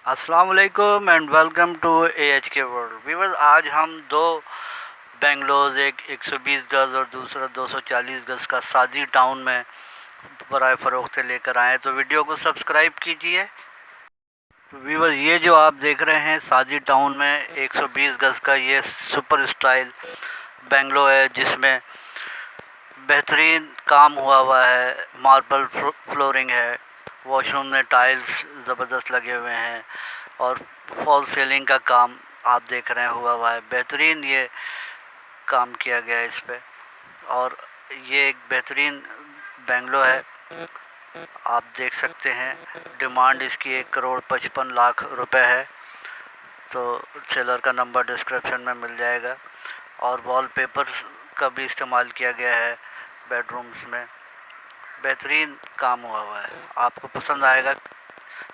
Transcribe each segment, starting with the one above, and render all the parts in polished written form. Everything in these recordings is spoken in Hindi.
अस्सलाम वालेकुम and welcome to AHK world viewers. आज हम दो बेंगलोज, एक 120 गज़ और दूसरा 240 गज़ का साजी टाउन में बराए फ़रोख्त लेकर आए। तो वीडियो को सब्सक्राइब कीजिए। तो व्यूअर्स, ये जो आप देख रहे हैं साजी टाउन में 120 गज़ का ये सुपर स्टाइल बेंगलो है, जिसमें बेहतरीन काम हुआ है। मार्बल फ्लोरिंग है, वॉशरूम में टाइल्स ज़बरदस्त लगे हुए हैं और फॉल सीलिंग का काम आप देख रहे हैं हुआ है। बेहतरीन ये काम किया गया है इस पे। और ये एक बेहतरीन बेंगलो है, आप देख सकते हैं। डिमांड इसकी 1,55,00,000 रुपए है। तो सेलर का नंबर डिस्क्रिप्शन में मिल जाएगा। और वॉलपेपर्स का भी इस्तेमाल किया गया है बेडरूम्स में। बेहतरीन काम हुआ है, आपको पसंद आएगा।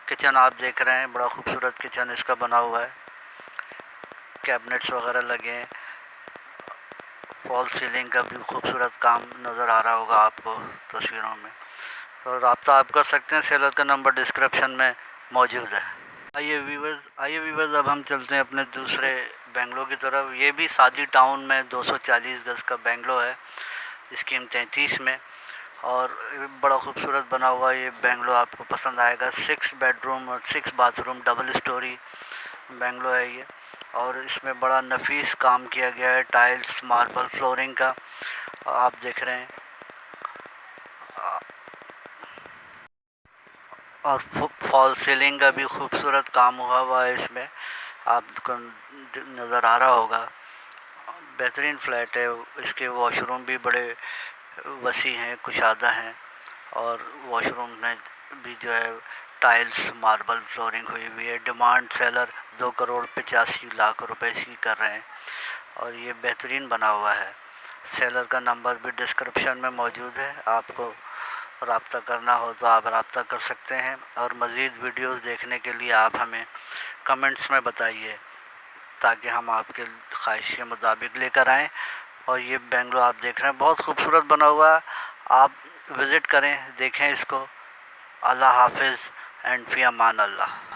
किचन आप देख रहे हैं, बड़ा खूबसूरत किचन इसका बना हुआ है। कैबिनेट्स वगैरह लगे हैं। फॉल सीलिंग का भी खूबसूरत काम नज़र आ रहा होगा आपको तस्वीरों में। तो रब्ता आप कर सकते हैं, सेलर का नंबर डिस्क्रिप्शन में मौजूद है। आइए वीवर्स, अब हम चलते हैं अपने दूसरे बेंगलो की तरफ। ये भी साजी टाउन में 240 गज़ का बेंगलो है, स्कीम 33 में। और बड़ा खूबसूरत बना हुआ ये बेंगलो आपको पसंद आएगा। 6 बेडरूम और 6 बाथरूम डबल स्टोरी बेंगलो है ये। और इसमें बड़ा नफीस काम किया गया है, टाइल्स, मार्बल फ्लोरिंग का आप देख रहे हैं। और फॉल सीलिंग का भी खूबसूरत काम हुआ है इसमें, आपको नज़र आ रहा होगा। बेहतरीन फ्लैट है। इसके वॉशरूम भी बड़े वसी हैं, कुशादा हैं। और वॉशरूम में भी जो है टाइल्स, मार्बल फ्लोरिंग हुई हुई है। डिमांड सेलर 2,85,00,000 रुपए इसकी कर रहे हैं। और ये बेहतरीन बना हुआ है। सेलर का नंबर भी डिस्क्रिप्शन में मौजूद है, आपको रब्ता करना हो तो आप रब्ता कर सकते हैं। और मज़ीद वीडियोस देखने के लिए आप हमें कमेंट्स में बताइए, ताकि हम आपके ख्वाहिश के मुताबिक लेकर आएँ। और ये बेंगलो आप देख रहे हैं, बहुत खूबसूरत बना हुआ है। आप विज़िट करें, देखें इसको। अल्लाह हाफिज़ एंड फ़ी अमान अल्लाह।